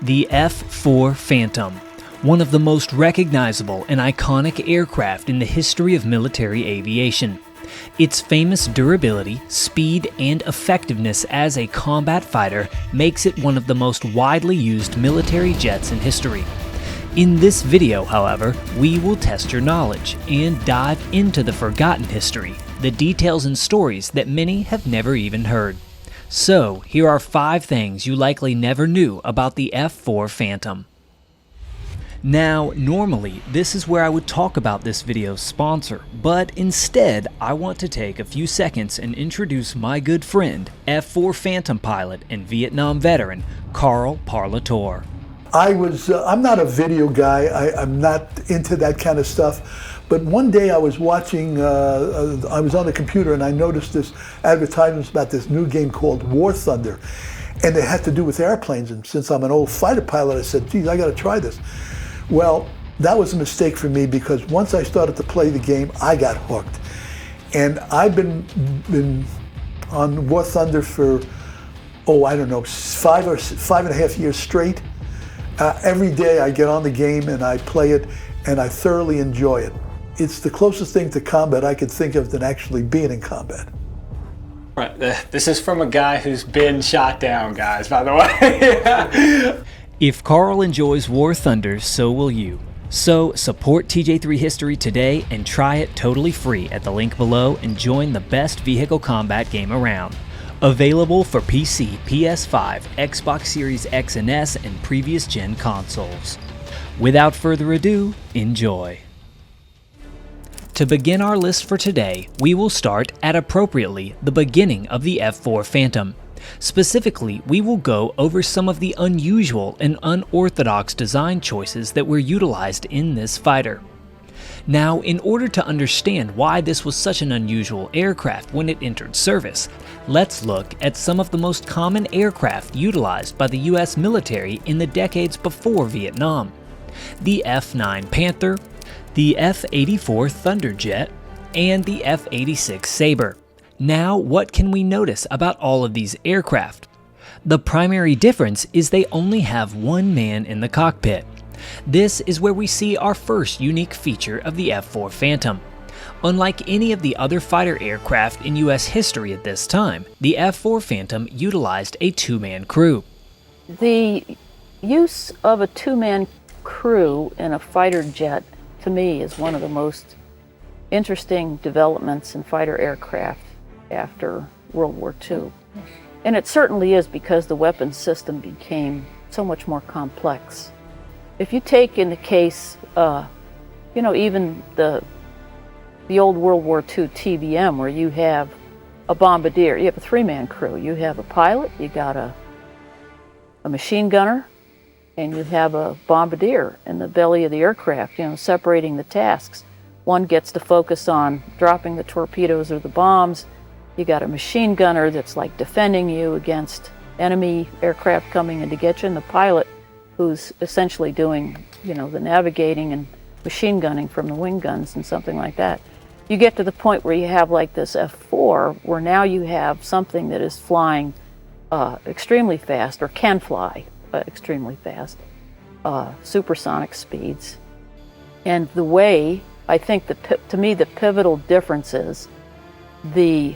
The F-4 Phantom, one of the most recognizable and iconic aircraft in the history of military aviation. Its famous durability, speed, and effectiveness as a combat fighter makes it one of the most widely used military jets in history. In this video, however, we will test your knowledge and dive into the forgotten history, the details and stories that many have never even heard. So, here are 5 things you likely never knew about the F-4 Phantom. Now, normally, this is where I would talk about this video's sponsor, but instead, I want to take a few seconds and introduce my good friend, F-4 Phantom pilot and Vietnam veteran, Carl Parlator. I'm not a video guy, I'm not into that kind of stuff, but one day I was watching, I was on the computer and I noticed this advertisement about this new game called War Thunder, and it had to do with airplanes, and since I'm an old fighter pilot, I said, geez, I gotta try this. Well, that was a mistake for me because once I started to play the game, I got hooked. And I've been on War Thunder for, I don't know, 5.5 years straight. Every day I get on the game and I play it and I thoroughly enjoy it. It's the closest thing to combat I could think of than actually being in combat. Right, this is from a guy who's been shot down, guys, by the way. If Carl enjoys War Thunder, so will you. So support TJ3 History today and try it totally free at the link below and join the best vehicle combat game around. Available for PC, PS5, Xbox Series X and S, and previous gen consoles. Without further ado, enjoy. To begin our list for today, we will start at appropriately the beginning of the F-4 Phantom. Specifically, we will go over some of the unusual and unorthodox design choices that were utilized in this fighter. Now, in order to understand why this was such an unusual aircraft when it entered service, let's look at some of the most common aircraft utilized by the US military in the decades before Vietnam. The F-9 Panther, the F-84 Thunderjet, and the F-86 Sabre. Now, what can we notice about all of these aircraft? The primary difference is they only have one man in the cockpit. This is where we see our first unique feature of the F-4 Phantom. Unlike any of the other fighter aircraft in US history at this time, the F-4 Phantom utilized a 2-man crew. The use of a 2-man crew in a fighter jet, to me, is one of the most interesting developments in fighter aircraft after World War II. And it certainly is because the weapons system became so much more complex. If you take in the case, even the old World War II TBM, where you have a bombardier, you have a 3-man crew. You have a pilot, you got a machine gunner, and you have a bombardier in the belly of the aircraft, separating the tasks. One gets to focus on dropping the torpedoes or the bombs. You got a machine gunner that's like defending you against enemy aircraft coming in to get you, and the pilot who's essentially doing, the navigating and machine gunning from the wing guns and something like that. You get to the point where you have like this F-4, where now you have something that is flying extremely fast, or can fly extremely fast, supersonic speeds. And the way, I think, to me, the pivotal difference is the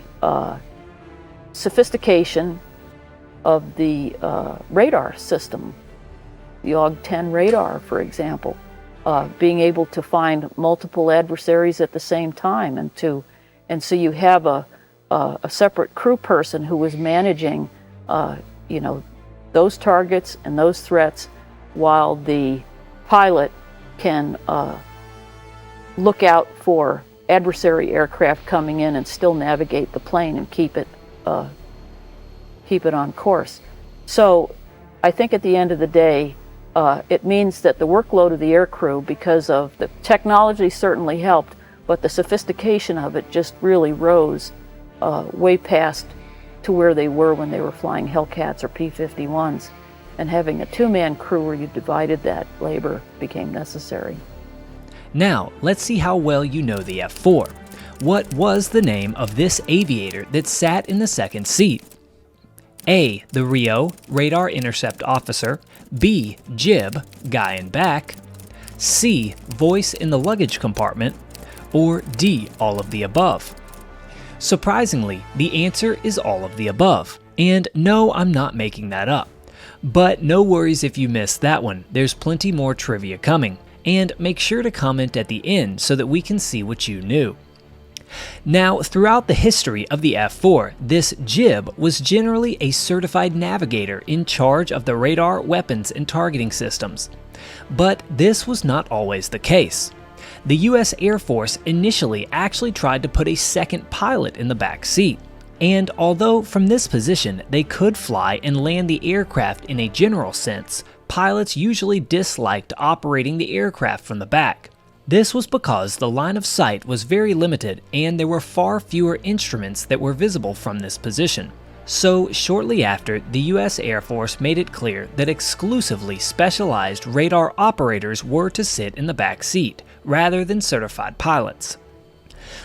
sophistication of the radar system. The AUG-10 radar, for example, being able to find multiple adversaries at the same time, and so you have a separate crew person who is managing, those targets and those threats, while the pilot can look out for adversary aircraft coming in and still navigate the plane and keep it on course. So I think at the end of the day, it means that the workload of the aircrew, because of the technology, certainly helped, but the sophistication of it just really rose way past to where they were when they were flying Hellcats or P-51s. And having a 2-man crew where you divided that labor became necessary. Now, let's see how well you know the F-4. What was the name of this aviator that sat in the second seat? A. The RIO, Radar Intercept Officer, B. Jib, Guy in Back, C. Voice in the luggage compartment, or D. All of the above? Surprisingly, the answer is all of the above. And no, I'm not making that up. But no worries if you missed that one, there's plenty more trivia coming. And make sure to comment at the end so that we can see what you knew. Now, throughout the history of the F-4, this Jib was generally a certified navigator in charge of the radar, weapons, and targeting systems. But this was not always the case. The US Air Force initially actually tried to put a second pilot in the back seat. And although from this position they could fly and land the aircraft in a general sense, pilots usually disliked operating the aircraft from the back. This was because the line of sight was very limited and there were far fewer instruments that were visible from this position. So shortly after, the US Air Force made it clear that exclusively specialized radar operators were to sit in the back seat, rather than certified pilots.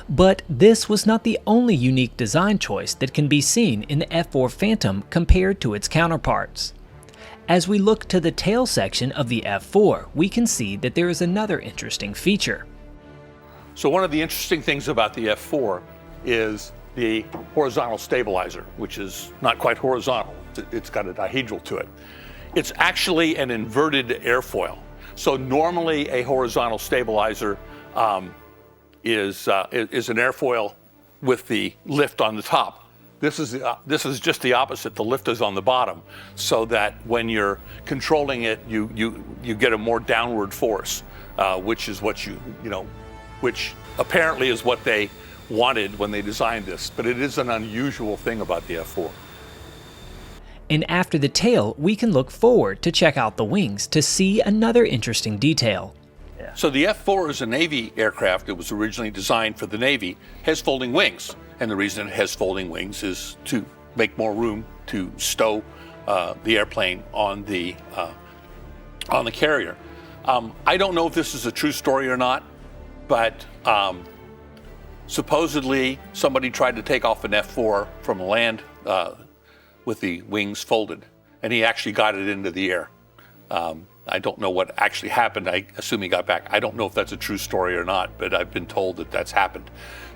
But this was not the only unique design choice that can be seen in the F-4 Phantom compared to its counterparts. As we look to the tail section of the F-4, we can see that there is another interesting feature. So one of the interesting things about the F-4 is the horizontal stabilizer, which is not quite horizontal. It's got a dihedral to it. It's actually an inverted airfoil. So normally a horizontal stabilizer is an airfoil with the lift on the top. This is just the opposite. The lift is on the bottom, so that when you're controlling it, you get a more downward force, which is what which apparently is what they wanted when they designed this. But it is an unusual thing about the F-4. And after the tail, we can look forward to check out the wings to see another interesting detail. So the F-4 is a Navy aircraft. It was originally designed for the Navy, has folding wings. And the reason it has folding wings is to make more room to stow the airplane on the carrier. I don't know if this is a true story or not, but supposedly somebody tried to take off an F-4 from land with the wings folded, and he actually got it into the air. I don't know what actually happened. I assume he got back. I don't know if that's a true story or not, but I've been told that that's happened.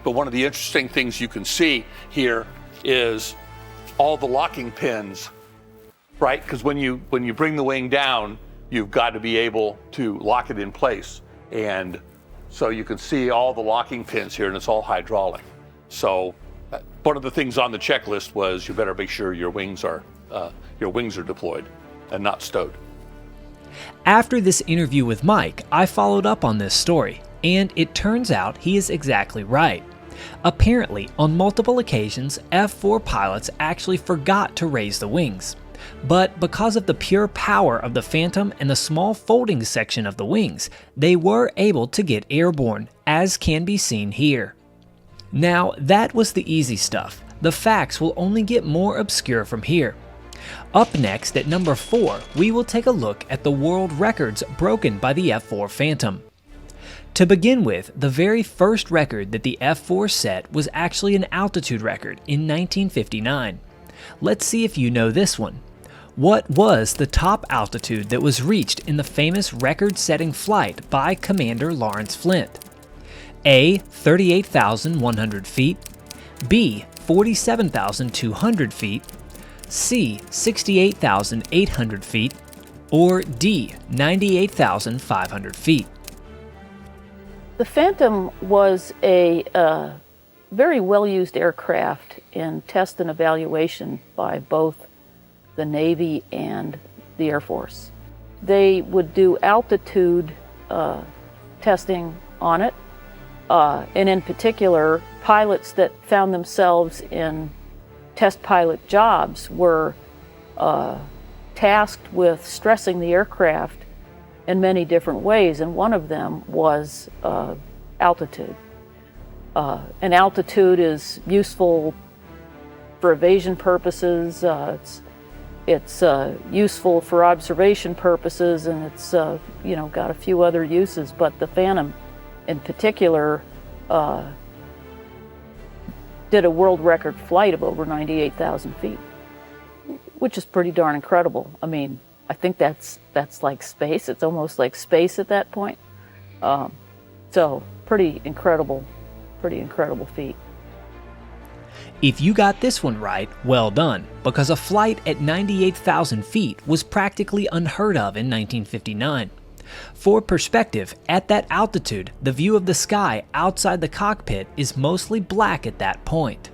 But one of the interesting things you can see here is all the locking pins, right? Because when you bring the wing down, you've got to be able to lock it in place. And so you can see all the locking pins here, and it's all hydraulic. So one of the things on the checklist was you better make sure your wings are deployed and not stowed. After this interview with Mike, I followed up on this story, and it turns out he is exactly right. Apparently, on multiple occasions, F-4 pilots actually forgot to raise the wings. But because of the pure power of the Phantom and the small folding section of the wings, they were able to get airborne, as can be seen here. Now, that was the easy stuff. The facts will only get more obscure from here. Up next at number 4, we will take a look at the world records broken by the F-4 Phantom. To begin with, the very first record that the F-4 set was actually an altitude record in 1959. Let's see if you know this one. What was the top altitude that was reached in the famous record-setting flight by Commander Lawrence Flint? A. 38,100 feet, B. 47,200 feet, C. 68,800 feet, or D. 98,500 feet. The Phantom was a very well-used aircraft in test and evaluation by both the Navy and the Air Force. They would do altitude testing on it, and in particular, pilots that found themselves in test pilot jobs were tasked with stressing the aircraft in many different ways, and one of them was altitude. And altitude is useful for evasion purposes, it's useful for observation purposes, and it's got a few other uses, but the Phantom in particular did a world record flight of over 98,000 feet. which is pretty darn incredible. I mean, I think that's like space. It's almost like space at that point. So pretty incredible feat. If you got this one right, well done, because a flight at 98,000 feet was practically unheard of in 1959. For perspective, at that altitude, the view of the sky outside the cockpit is mostly black at that point.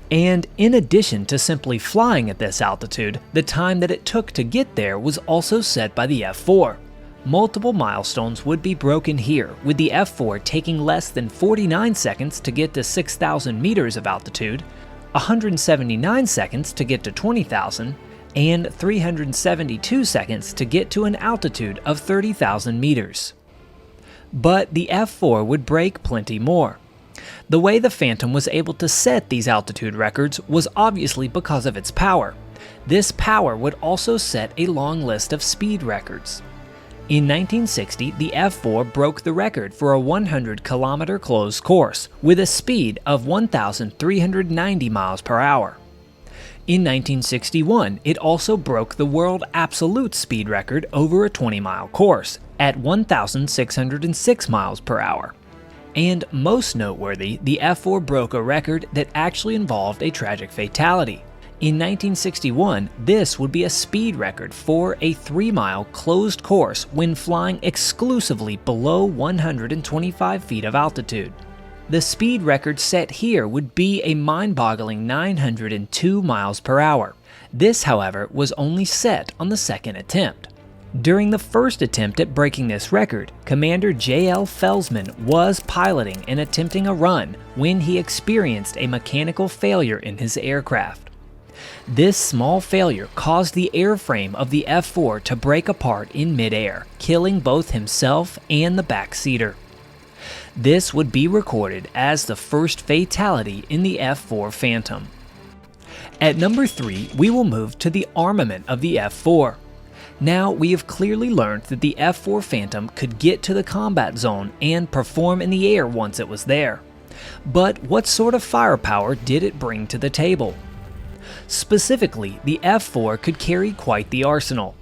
And in addition to simply flying at this altitude, the time that it took to get there was also set by the F-4. Multiple milestones would be broken here, with the F-4 taking less than 49 seconds to get to 6,000 meters of altitude, 179 seconds to get to 20,000, and 372 seconds to get to an altitude of 30,000 meters. But the F-4 would break plenty more. The way the Phantom was able to set these altitude records was obviously because of its power. This power would also set a long list of speed records. In 1960, the F-4 broke the record for a 100-kilometer closed course with a speed of 1,390 miles per hour. In 1961, it also broke the world absolute speed record over a 20-mile course at 1,606 miles per hour. And most noteworthy, the F-4 broke a record that actually involved a tragic fatality. In 1961, this would be a speed record for a 3-mile closed course when flying exclusively below 125 feet of altitude. The speed record set here would be a mind-boggling 902 miles per hour. This, however, was only set on the second attempt. During the first attempt at breaking this record, Commander J.L. Felsman was piloting and attempting a run when he experienced a mechanical failure in his aircraft. This small failure caused the airframe of the F-4 to break apart in midair, killing both himself and the backseater. This would be recorded as the first fatality in the F-4 Phantom. At number 3, we will move to the armament of the F-4. Now, we have clearly learned that the F-4 Phantom could get to the combat zone and perform in the air once it was there. But what sort of firepower did it bring to the table? Specifically, the F-4 could carry quite the arsenal.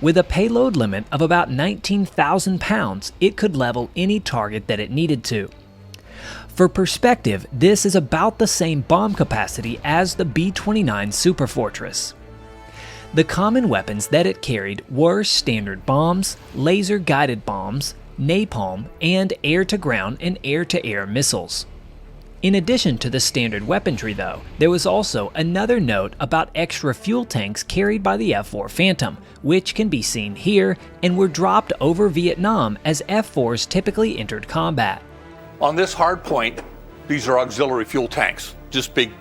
With a payload limit of about 19,000 pounds, it could level any target that it needed to. For perspective, this is about the same bomb capacity as the B-29 Superfortress. The common weapons that it carried were standard bombs, laser-guided bombs, napalm, and air-to-ground and air-to-air missiles. In addition to the standard weaponry though, there was also another note about extra fuel tanks carried by the F-4 Phantom, which can be seen here and were dropped over Vietnam as F-4s typically entered combat. On this hard point, these are auxiliary fuel tanks, just big,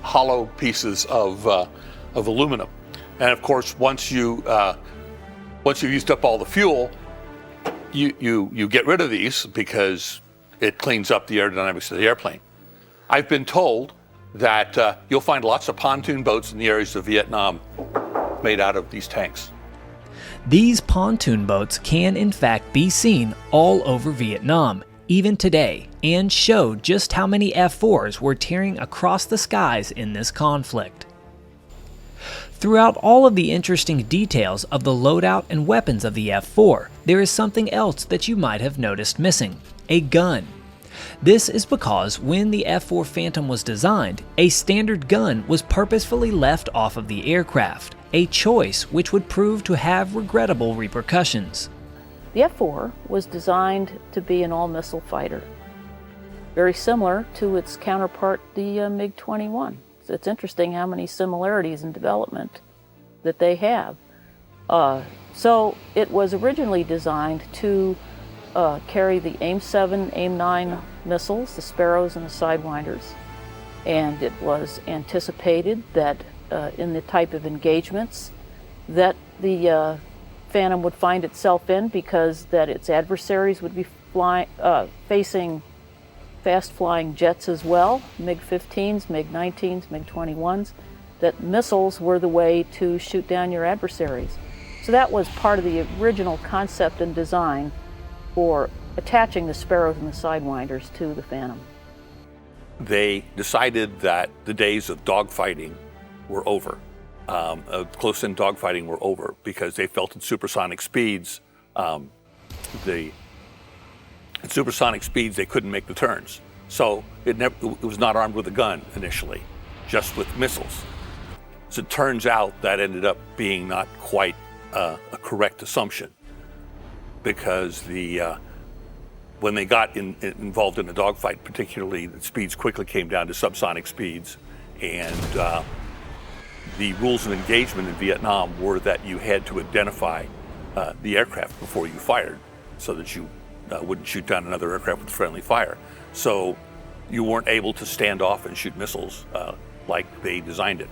hollow pieces of aluminum. And of course, once you've used up all the fuel, you get rid of these because it cleans up the aerodynamics of the airplane. I've been told that you'll find lots of pontoon boats in the areas of Vietnam made out of these tanks. These pontoon boats can in fact be seen all over Vietnam, even today, and show just how many F-4s were tearing across the skies in this conflict. Throughout all of the interesting details of the loadout and weapons of the F-4, there is something else that you might have noticed missing: a gun. This is because when the F-4 Phantom was designed, a standard gun was purposefully left off of the aircraft, a choice which would prove to have regrettable repercussions. The F-4 was designed to be an all-missile fighter, very similar to its counterpart, the MiG-21. So it's interesting how many similarities in development that they have. So it was originally designed to carry the AIM-7, AIM-9 missiles, the Sparrows and the Sidewinders. And it was anticipated that in the type of engagements that the Phantom would find itself in, because that its adversaries would be facing fast-flying jets as well, MiG-15s, MiG-19s, MiG-21s, that missiles were the way to shoot down your adversaries. So that was part of the original concept and design for attaching the Sparrows and the Sidewinders to the Phantom. They decided that the days of dogfighting were over. close-in dogfighting were over because they felt at supersonic speeds, at supersonic speeds they couldn't make the turns. So it was not armed with a gun initially, just with missiles. As it turns out, that ended up being not quite a correct assumption, because when they got involved in a dogfight, particularly, the speeds quickly came down to subsonic speeds, and the rules of engagement in Vietnam were that you had to identify the aircraft before you fired, so that you wouldn't shoot down another aircraft with friendly fire. So you weren't able to stand off and shoot missiles like they designed it.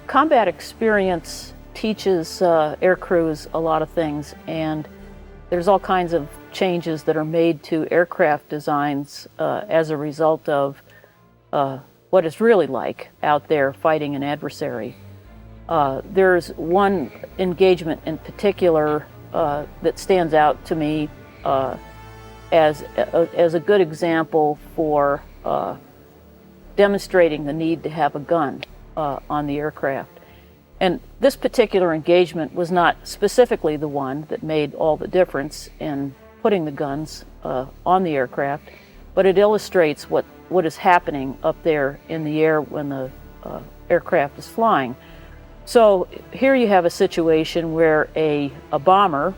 Combat experience teaches air crews a lot of things, and there's all kinds of changes that are made to aircraft designs as a result of what it's really like out there fighting an adversary. There's one engagement in particular that stands out to me as a good example for demonstrating the need to have a gun on the aircraft. And this particular engagement was not specifically the one that made all the difference in putting the guns on the aircraft, but it illustrates what is happening up there in the air when the aircraft is flying. So here you have a situation where a bomber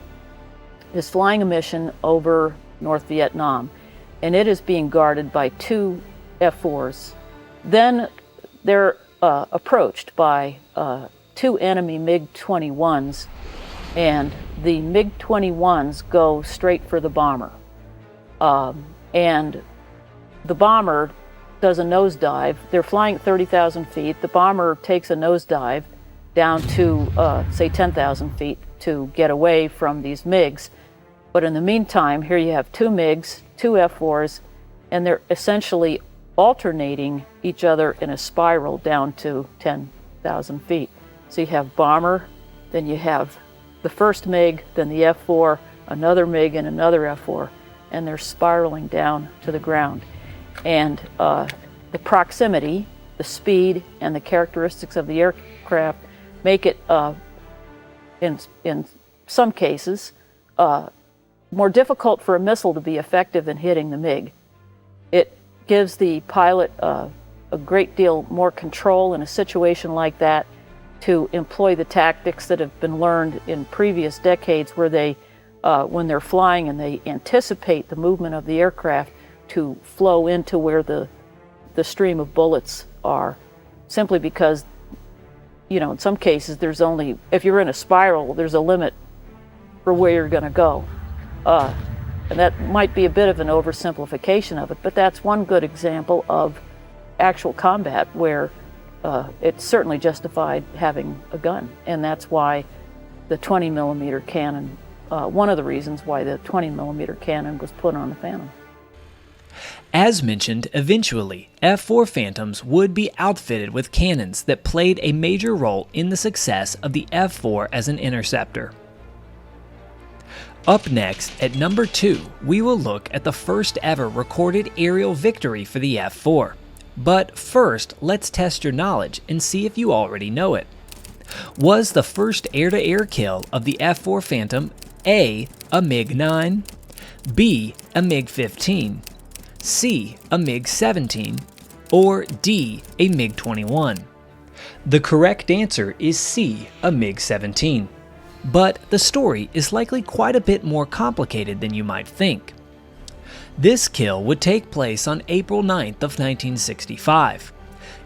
is flying a mission over North Vietnam, and it is being guarded by two F-4s. Then they're approached by two enemy MiG-21s, and the MiG-21s go straight for the bomber. And the bomber does a nosedive. They're flying at 30,000 feet. The bomber takes a nosedive down to, say, 10,000 feet to get away from these MiGs. But in the meantime, here you have two MiGs, two F-4s, and they're essentially alternating each other in a spiral down to 10,000 feet. So you have bomber, then you have the first MiG, then the F-4, another MiG, and another F-4, and they're spiraling down to the ground. And the proximity, the speed, and the characteristics of the aircraft make it, in some cases, more difficult for a missile to be effective in hitting the MiG. It gives the pilot a great deal more control in a situation like that to employ the tactics that have been learned in previous decades, where they, when they're flying and they anticipate the movement of the aircraft to flow into where the stream of bullets are, simply because, you know, in some cases there's only, if you're in a spiral, there's a limit for where you're going to go. And that might be a bit of an oversimplification of it, but that's one good example of actual combat where it's certainly justified having a gun. And that's why the 20mm cannon, one of the reasons why the 20mm cannon was put on the Phantom. As mentioned, eventually, F-4 Phantoms would be outfitted with cannons that played a major role in the success of the F-4 as an interceptor. Up next, at number 2, we will look at the first ever recorded aerial victory for the F-4. But first, let's test your knowledge and see if you already know it. Was the first air-to-air kill of the F-4 Phantom A MiG-9, B a MiG-15, C a MiG-17, or D a MiG-21? The correct answer is C a MiG-17. But the story is likely quite a bit more complicated than you might think. This kill would take place on April 9th of 1965.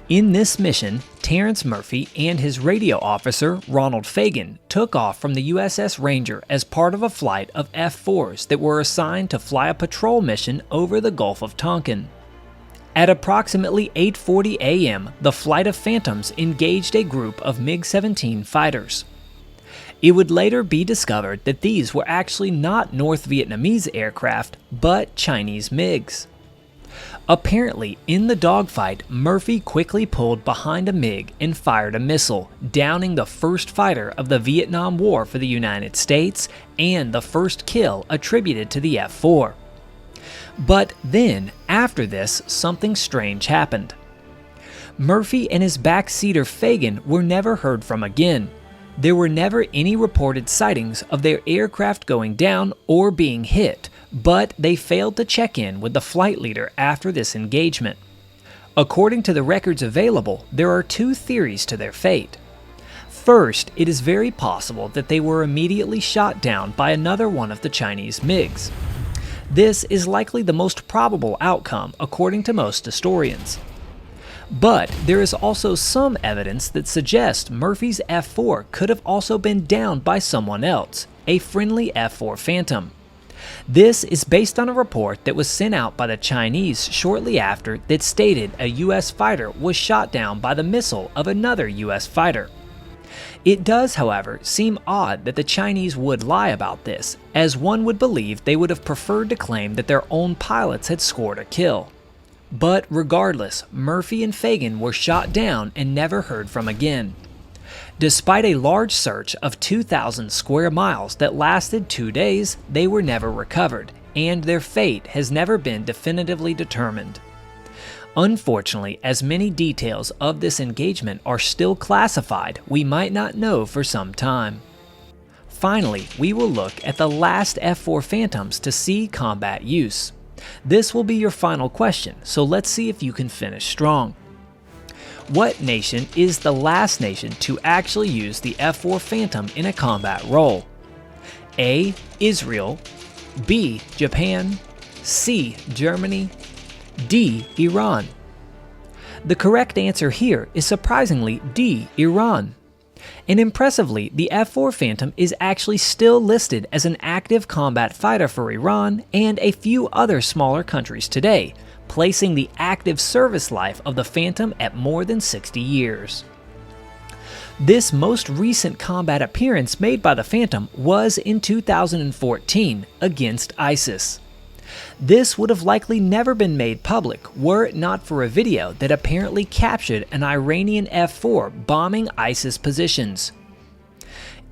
In this mission, Terrence Murphy and his radio officer, Ronald Fagan, took off from the USS Ranger as part of a flight of F-4s that were assigned to fly a patrol mission over the Gulf of Tonkin. At approximately 8:40 a.m., the flight of Phantoms engaged a group of MiG-17 fighters. It would later be discovered that these were actually not North Vietnamese aircraft, but Chinese MiGs. Apparently, in the dogfight, Murphy quickly pulled behind a MiG and fired a missile, downing the first fighter of the Vietnam War for the United States and the first kill attributed to the F-4. But then, after this, something strange happened. Murphy and his backseater Fagan were never heard from again. There were never any reported sightings of their aircraft going down or being hit, but they failed to check in with the flight leader after this engagement. According to the records available, there are two theories to their fate. First, it is very possible that they were immediately shot down by another one of the Chinese MiGs. This is likely the most probable outcome according to most historians. But there is also some evidence that suggests Murphy's F-4 could have also been downed by someone else, a friendly F-4 Phantom. This is based on a report that was sent out by the Chinese shortly after that stated a US fighter was shot down by the missile of another US fighter. It does, however, seem odd that the Chinese would lie about this, as one would believe they would have preferred to claim that their own pilots had scored a kill. But regardless, Murphy and Fagan were shot down and never heard from again. Despite a large search of 2,000 square miles that lasted 2 days, they were never recovered, and their fate has never been definitively determined. Unfortunately, as many details of this engagement are still classified, we might not know for some time. Finally, we will look at the last F-4 Phantoms to see combat use. This will be your final question, so let's see if you can finish strong. What nation is the last nation to actually use the F-4 Phantom in a combat role? A. Israel, B. Japan, C. Germany, D. Iran. The correct answer here is surprisingly D. Iran. And impressively, the F-4 Phantom is actually still listed as an active combat fighter for Iran and a few other smaller countries today, placing the active service life of the Phantom at more than 60 years. This most recent combat appearance made by the Phantom was in 2014 against ISIS. This would have likely never been made public were it not for a video that apparently captured an Iranian F-4 bombing ISIS positions.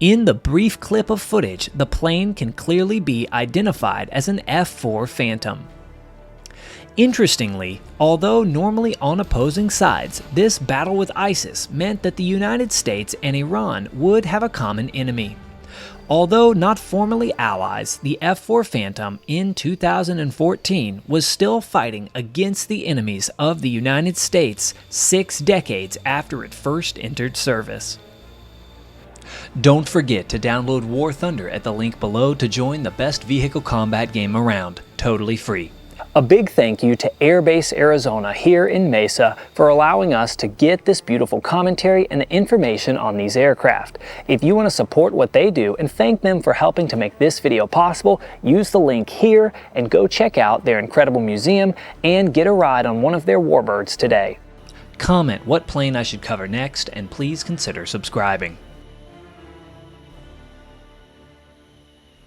In the brief clip of footage, the plane can clearly be identified as an F-4 Phantom. Interestingly, although normally on opposing sides, this battle with ISIS meant that the United States and Iran would have a common enemy. Although not formally allies, the F-4 Phantom in 2014 was still fighting against the enemies of the United States 6 decades after it first entered service. Don't forget to download War Thunder at the link below to join the best vehicle combat game around, totally free. A big thank you to Airbase Arizona here in Mesa for allowing us to get this beautiful commentary and information on these aircraft. If you want to support what they do and thank them for helping to make this video possible, use the link here and go check out their incredible museum and get a ride on one of their warbirds today. Comment what plane I should cover next and please consider subscribing.